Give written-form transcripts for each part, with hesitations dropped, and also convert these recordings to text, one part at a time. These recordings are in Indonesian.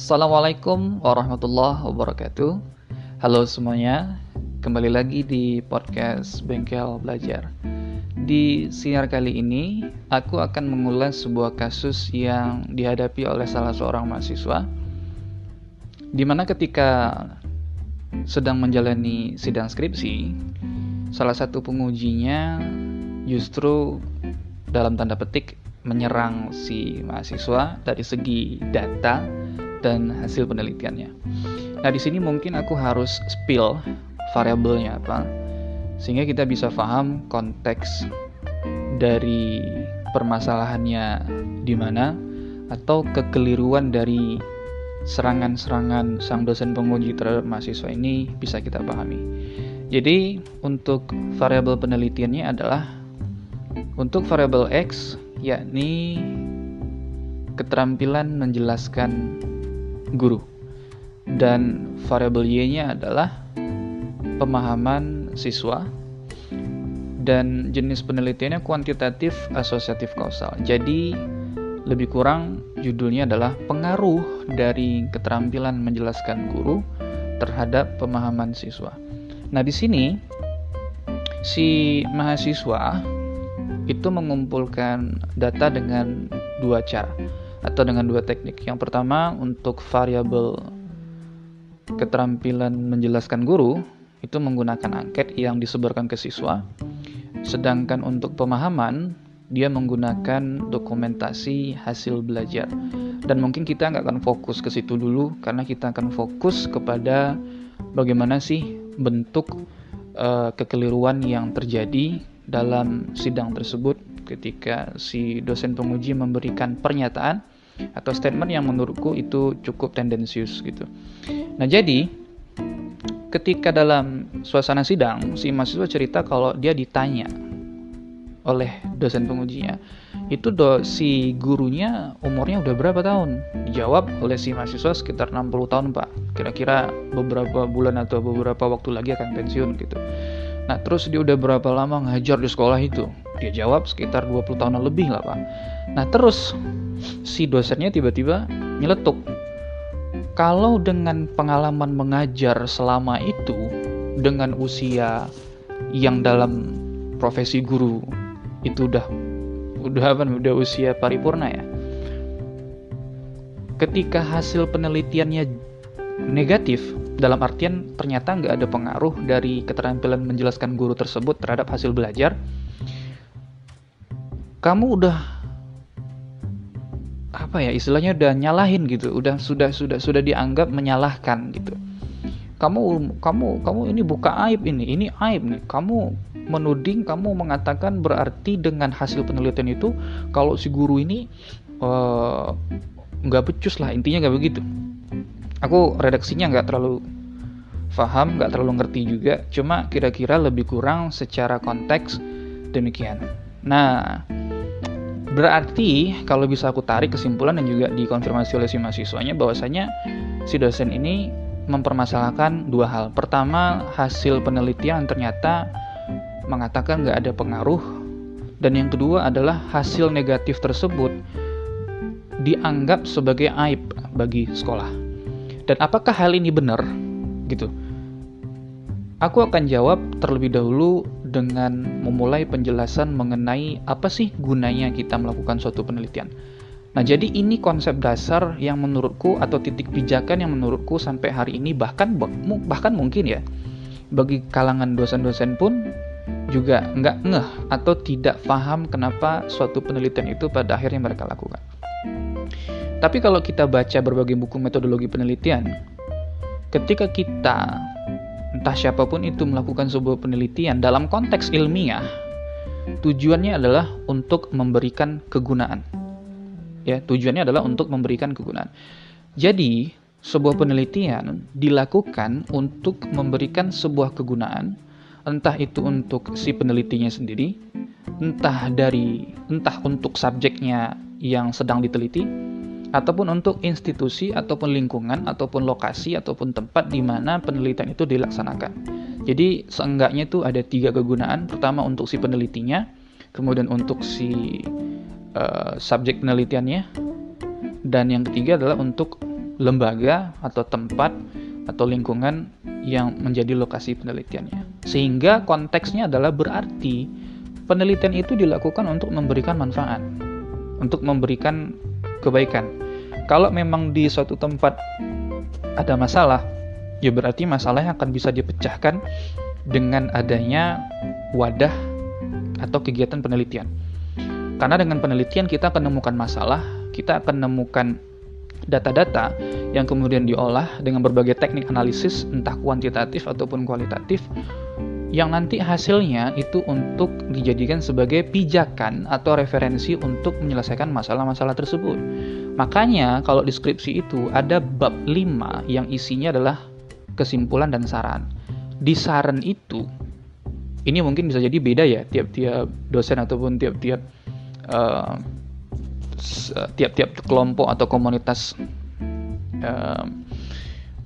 Assalamualaikum warahmatullahi wabarakatuh. Halo semuanya, kembali lagi di podcast Bengkel Belajar. Di siar kali ini, aku akan mengulas sebuah kasus yang dihadapi oleh salah seorang mahasiswa, di mana ketika sedang menjalani sidang skripsi, salah satu pengujinya justru dalam tanda petik menyerang si mahasiswa dari segi data dan hasil penelitiannya. Nah, di sini mungkin aku harus spill variabelnya apa, sehingga kita bisa paham konteks dari permasalahannya di mana, atau kekeliruan dari serangan-serangan sang dosen penguji terhadap mahasiswa ini bisa kita pahami. Jadi, untuk variabel penelitiannya adalah untuk variabel X, yakni keterampilan menjelaskan guru, dan variabel Y-nya adalah pemahaman siswa, dan jenis penelitiannya kuantitatif asosiatif kausal. Jadi lebih kurang judulnya adalah pengaruh dari keterampilan menjelaskan guru terhadap pemahaman siswa. Nah, di sini si mahasiswa itu mengumpulkan data dengan dua cara atau dengan dua teknik. Yang pertama, untuk variabel keterampilan menjelaskan guru itu menggunakan angket yang disebarkan ke siswa. Sedangkan untuk pemahaman, dia menggunakan dokumentasi hasil belajar. Dan mungkin kita nggak akan fokus ke situ dulu, karena kita akan fokus kepada bagaimana sih bentuk kekeliruan yang terjadi dalam sidang tersebut ketika si dosen penguji memberikan pernyataan atau statement yang menurutku itu cukup tendensius gitu. Nah, jadi ketika dalam suasana sidang, si mahasiswa cerita kalau dia ditanya oleh dosen pengujinya, itu si gurunya umurnya udah berapa tahun? Dijawab oleh si mahasiswa sekitar 60 tahun, Pak. Kira-kira beberapa bulan atau beberapa waktu lagi akan pensiun gitu. Nah, terus dia udah berapa lama ngajar di sekolah itu? Dia jawab sekitar 20 tahunan lebih lah, Pak. Nah, terus si dosennya tiba-tiba nyeletuk, kalau dengan pengalaman mengajar selama itu, dengan usia yang dalam profesi guru itu udah usia paripurna ya. Ketika hasil penelitiannya negatif, dalam artian ternyata nggak ada pengaruh dari keterampilan menjelaskan guru tersebut terhadap hasil belajar, kamu udah istilahnya udah nyalahin gitu, sudah dianggap menyalahkan gitu. Kamu ini buka aib, ini aib nih. Kamu menuding, kamu mengatakan berarti dengan hasil penelitian itu kalau si guru ini nggak becus lah, intinya nggak begitu. Aku redaksinya nggak terlalu paham, nggak terlalu ngerti juga, cuma kira-kira lebih kurang secara konteks demikian. Nah, berarti kalau bisa aku tarik kesimpulan dan juga dikonfirmasi oleh si mahasiswanya, bahwasanya si dosen ini mempermasalahkan dua hal. Pertama, hasil penelitian ternyata mengatakan nggak ada pengaruh, dan yang kedua adalah hasil negatif tersebut dianggap sebagai aib bagi sekolah. Dan apakah hal ini benar? Gitu. Aku akan jawab terlebih dahulu dengan memulai penjelasan mengenai apa sih gunanya kita melakukan suatu penelitian. Nah, jadi ini konsep dasar yang menurutku, atau titik pijakan yang menurutku sampai hari ini bahkan mungkin ya, bagi kalangan dosen-dosen pun juga nggak ngeh atau tidak paham kenapa suatu penelitian itu pada akhirnya mereka lakukan. Tapi kalau kita baca berbagai buku metodologi penelitian, ketika kita, entah siapapun itu, melakukan sebuah penelitian dalam konteks ilmiah, tujuannya adalah untuk memberikan kegunaan. Ya, tujuannya adalah untuk memberikan kegunaan. Jadi, sebuah penelitian dilakukan untuk memberikan sebuah kegunaan, entah itu untuk si penelitinya sendiri, entah untuk subjeknya yang sedang diteliti, ataupun untuk institusi ataupun lingkungan ataupun lokasi ataupun tempat di mana penelitian itu dilaksanakan. Jadi seenggaknya itu ada 3 kegunaan. Pertama untuk si penelitinya, kemudian untuk si subjek penelitiannya, dan yang ketiga adalah untuk lembaga atau tempat atau lingkungan yang menjadi lokasi penelitiannya. Sehingga konteksnya adalah berarti penelitian itu dilakukan untuk memberikan manfaat, untuk memberikan kebaikan. Kalau memang di suatu tempat ada masalah, ya berarti masalahnya akan bisa dipecahkan dengan adanya wadah atau kegiatan penelitian. Karena dengan penelitian kita akan menemukan masalah, kita akan menemukan data-data yang kemudian diolah dengan berbagai teknik analisis, entah kuantitatif ataupun kualitatif, yang nanti hasilnya itu untuk dijadikan sebagai pijakan atau referensi untuk menyelesaikan masalah-masalah tersebut. Makanya kalau di skripsi itu ada bab 5 yang isinya adalah kesimpulan dan saran. Di saran itu, ini mungkin bisa jadi beda ya tiap-tiap dosen ataupun tiap-tiap kelompok atau komunitas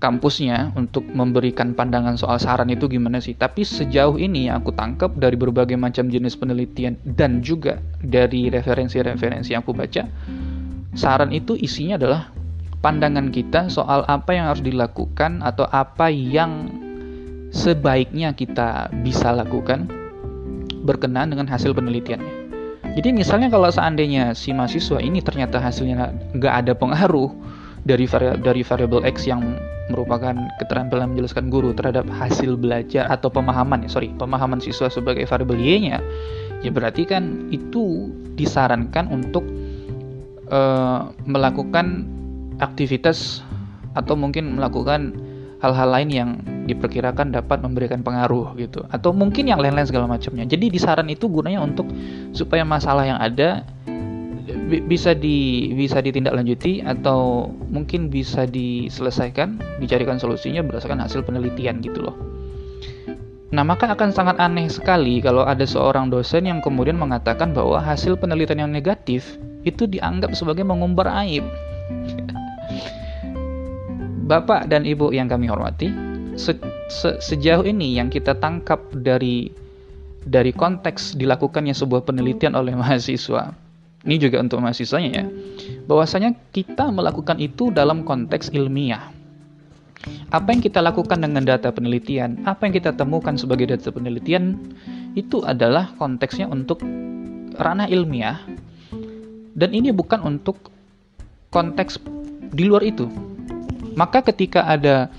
kampusnya untuk memberikan pandangan soal saran itu gimana sih. Tapi sejauh ini yang aku tangkap dari berbagai macam jenis penelitian dan juga dari referensi-referensi yang aku baca, saran itu isinya adalah pandangan kita soal apa yang harus dilakukan atau apa yang sebaiknya kita bisa lakukan berkenaan dengan hasil penelitiannya. Jadi misalnya kalau seandainya si mahasiswa ini ternyata hasilnya nggak ada pengaruh dari variabel X yang merupakan keterampilan menjelaskan guru terhadap hasil belajar atau pemahaman siswa sebagai variabel Y-nya, ya berarti kan itu disarankan untuk melakukan aktivitas atau mungkin melakukan hal-hal lain yang diperkirakan dapat memberikan pengaruh gitu, atau mungkin yang lain-lain segala macamnya. Jadi di saran itu gunanya untuk supaya masalah yang ada bisa ditindaklanjuti atau mungkin bisa diselesaikan, dicarikan solusinya berdasarkan hasil penelitian gitu loh. Nah, maka akan sangat aneh sekali kalau ada seorang dosen yang kemudian mengatakan bahwa hasil penelitian yang negatif itu dianggap sebagai mengumbar aib. Bapak dan Ibu yang kami hormati, sejauh ini yang kita tangkap dari konteks dilakukannya sebuah penelitian oleh mahasiswa, ini juga untuk mahasiswanya ya, bahwasanya kita melakukan itu dalam konteks ilmiah. Apa yang kita lakukan dengan data penelitian, apa yang kita temukan sebagai data penelitian, itu adalah konteksnya untuk ranah ilmiah, dan ini bukan untuk konteks di luar itu. Maka ketika ada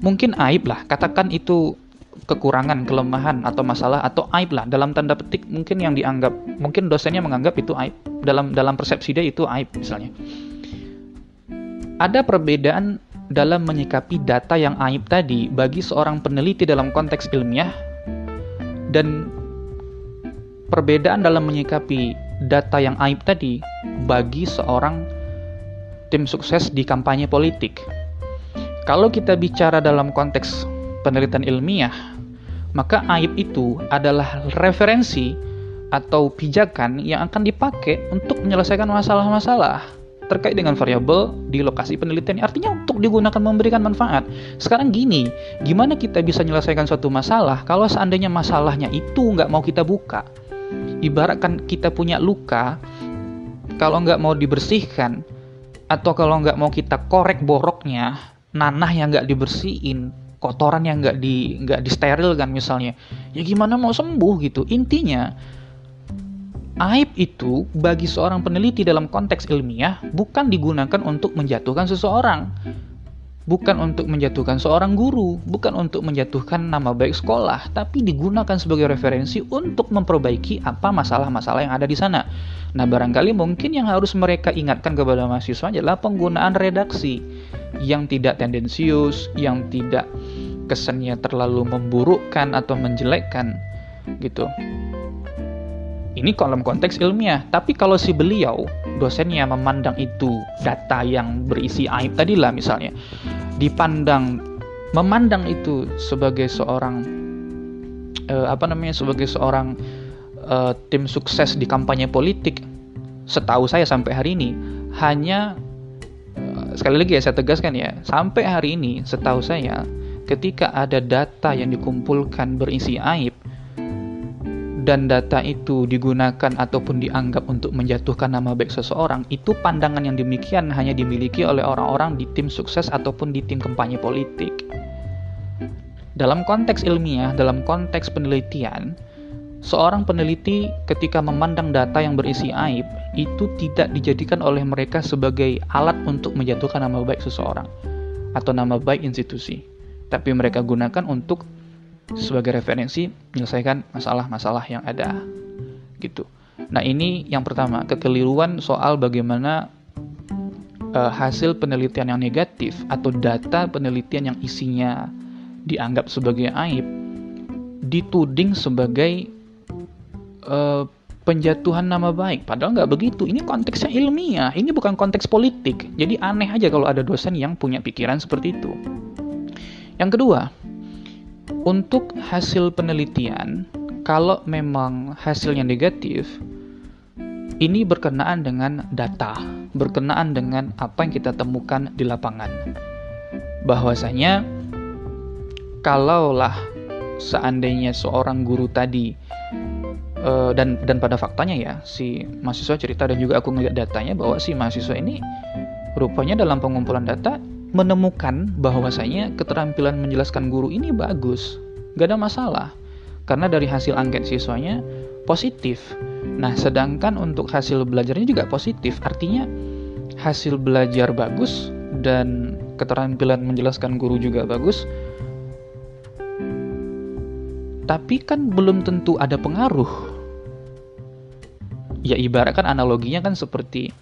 mungkin aib lah, katakan itu kekurangan, kelemahan atau masalah atau aib lah dalam tanda petik, mungkin yang dianggap, mungkin dosennya menganggap itu aib, dalam persepsi dia itu aib misalnya. Ada perbedaan dalam menyikapi data yang aib tadi bagi seorang peneliti dalam konteks ilmiah, dan perbedaan dalam menyikapi data yang aib tadi bagi seorang tim sukses di kampanye politik. Kalau kita bicara dalam konteks penelitian ilmiah, maka aib itu adalah referensi atau pijakan yang akan dipakai untuk menyelesaikan masalah-masalah terkait dengan variabel di lokasi penelitian. Artinya untuk digunakan memberikan manfaat. Sekarang gini, gimana kita bisa menyelesaikan suatu masalah kalau seandainya masalahnya itu nggak mau kita buka? Ibaratkan kita punya luka, kalau nggak mau dibersihkan, atau kalau nggak mau kita korek boroknya, nanah yang nggak dibersihin, kotoran yang nggak disterilkan misalnya, ya gimana mau sembuh gitu. Intinya aib itu bagi seorang peneliti dalam konteks ilmiah bukan digunakan untuk menjatuhkan seseorang, bukan untuk menjatuhkan seorang guru, bukan untuk menjatuhkan nama baik sekolah, tapi digunakan sebagai referensi untuk memperbaiki apa masalah-masalah yang ada di sana. Nah, barangkali mungkin yang harus mereka ingatkan kepada mahasiswa adalah penggunaan redaksi yang tidak tendensius, yang tidak kesannya terlalu memburukkan atau menjelekkan gitu. Ini dalam konteks ilmiah. Tapi kalau si beliau, dosennya memandang itu data yang berisi aib tadilah misalnya, memandang itu sebagai seorang sebagai seorang tim sukses di kampanye politik. Setahu saya sampai hari ini hanya sekali lagi ya saya tegaskan ya, sampai hari ini setahu saya ketika ada data yang dikumpulkan berisi aib dan data itu digunakan ataupun dianggap untuk menjatuhkan nama baik seseorang, itu pandangan yang demikian hanya dimiliki oleh orang-orang di tim sukses ataupun di tim kampanye politik. Dalam konteks ilmiah, dalam konteks penelitian, seorang peneliti ketika memandang data yang berisi aib, itu tidak dijadikan oleh mereka sebagai alat untuk menjatuhkan nama baik seseorang atau nama baik institusi, tapi mereka gunakan untuk sebagai referensi menyelesaikan masalah-masalah yang ada gitu. Nah, ini yang pertama, kekeliruan soal bagaimana hasil penelitian yang negatif atau data penelitian yang isinya dianggap sebagai aib dituding sebagai penjatuhan nama baik, padahal nggak begitu. Ini konteksnya ilmiah, ini bukan konteks politik. Jadi aneh aja kalau ada dosen yang punya pikiran seperti itu. Yang kedua, untuk hasil penelitian, kalau memang hasilnya negatif, ini berkenaan dengan data, berkenaan dengan apa yang kita temukan di lapangan. Bahwasanya, kalaulah seandainya seorang guru tadi, dan pada faktanya ya, si mahasiswa cerita dan juga aku ngeliat datanya bahwa si mahasiswa ini rupanya dalam pengumpulan data menemukan bahwasanya keterampilan menjelaskan guru ini bagus, gak ada masalah, karena dari hasil angket siswanya positif. Nah, sedangkan untuk hasil belajarnya juga positif, artinya hasil belajar bagus dan keterampilan menjelaskan guru juga bagus, tapi kan belum tentu ada pengaruh. Ya ibaratkan analoginya kan seperti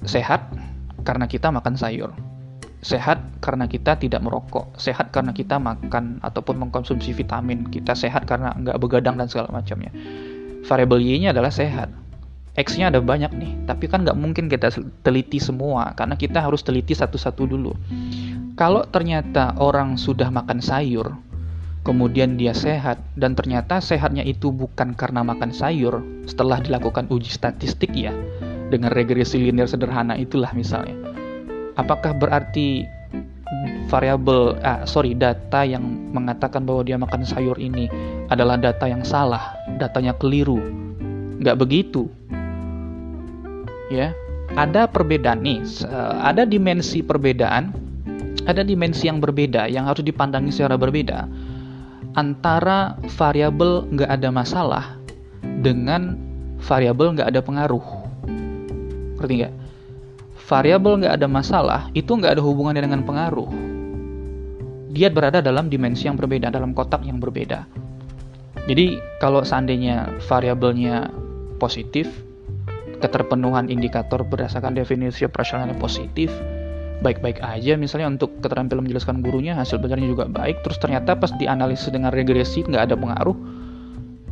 sehat karena kita makan sayur, sehat karena kita tidak merokok, sehat karena kita makan ataupun mengkonsumsi vitamin, kita sehat karena nggak begadang dan segala macamnya. Variabel Y-nya adalah sehat. X-nya ada banyak nih, tapi kan nggak mungkin kita teliti semua, karena kita harus teliti satu-satu dulu. Kalau ternyata orang sudah makan sayur, kemudian dia sehat, dan ternyata sehatnya itu bukan karena makan sayur, setelah dilakukan uji statistik ya, dengan regresi linear sederhana itulah misalnya, apakah berarti data yang mengatakan bahwa dia makan sayur ini adalah data yang salah, datanya keliru? Nggak begitu. Ya, ada perbedaan nih, ada dimensi perbedaan, ada dimensi yang berbeda yang harus dipandangi secara berbeda antara variabel nggak ada masalah dengan variabel nggak ada pengaruh. Ngerti nggak? Variabel nggak ada masalah itu nggak ada hubungannya dengan pengaruh. Dia berada dalam dimensi yang berbeda, dalam kotak yang berbeda. Jadi kalau seandainya variabelnya positif, keterpenuhan indikator berdasarkan definisi operasionalnya positif, baik-baik aja, misalnya untuk keterampilan menjelaskan gurunya hasil belajarnya juga baik, terus ternyata pas dianalisis dengan regresi nggak ada pengaruh,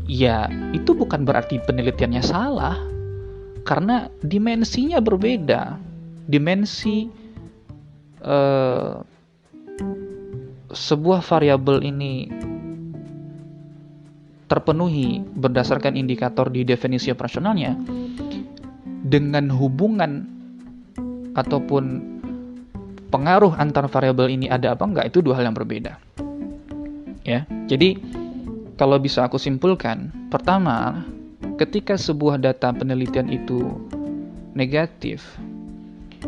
ya itu bukan berarti penelitiannya salah, karena dimensinya berbeda. Dimensi sebuah variabel ini terpenuhi berdasarkan indikator di definisi operasionalnya dengan hubungan ataupun pengaruh antar variabel ini ada apa enggak, itu dua hal yang berbeda. Ya, jadi kalau bisa aku simpulkan, pertama, ketika sebuah data penelitian itu negatif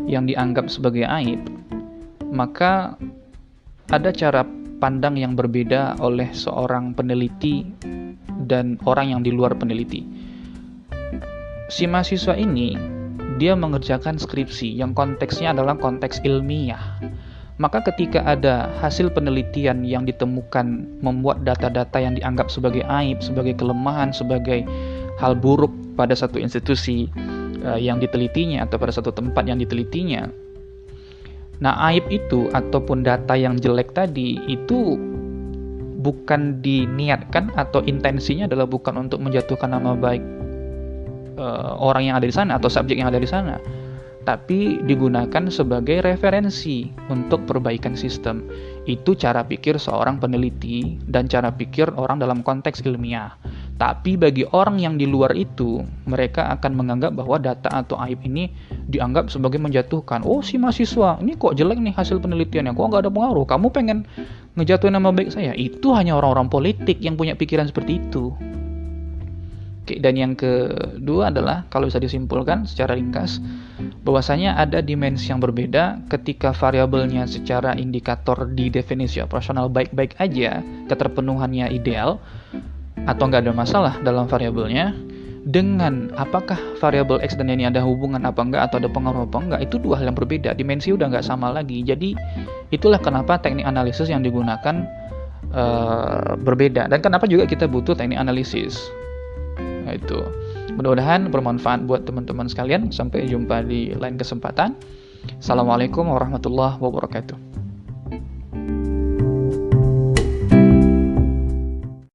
yang dianggap sebagai aib, maka ada cara pandang yang berbeda oleh seorang peneliti dan orang yang di luar peneliti. Si mahasiswa ini dia mengerjakan skripsi yang konteksnya adalah konteks ilmiah. Maka ketika ada hasil penelitian yang ditemukan membuat data-data yang dianggap sebagai aib, sebagai kelemahan, sebagai hal buruk pada satu institusi yang ditelitinya atau pada satu tempat yang ditelitinya, nah aib itu ataupun data yang jelek tadi itu bukan diniatkan atau intensinya adalah bukan untuk menjatuhkan nama baik orang yang ada di sana atau subjek yang ada di sana, tapi digunakan sebagai referensi untuk perbaikan sistem. Itu cara pikir seorang peneliti dan cara pikir orang dalam konteks ilmiah. Tapi bagi orang yang di luar itu, mereka akan menganggap bahwa data atau aib ini dianggap sebagai menjatuhkan. Oh, si mahasiswa ini kok jelek nih hasil penelitiannya, kok nggak ada pengaruh, kamu pengen ngejatuhin nama baik saya. Itu hanya orang-orang politik yang punya pikiran seperti itu. Oke, dan yang kedua adalah, kalau bisa disimpulkan secara ringkas, bahwasanya ada dimensi yang berbeda ketika variabelnya secara indikator di definisi operasional baik-baik aja, keterpenuhannya ideal, atau nggak ada masalah dalam variabelnya, dengan apakah variabel X dan ini ada hubungan apa enggak, atau ada pengaruh apa enggak, itu dua hal yang berbeda, dimensi udah nggak sama lagi. Jadi itulah kenapa teknik analisis yang digunakan berbeda, dan kenapa juga kita butuh teknik analisis. Nah, itu mudah-mudahan bermanfaat buat teman-teman sekalian. Sampai jumpa di lain kesempatan. Assalamualaikum warahmatullahi wabarakatuh.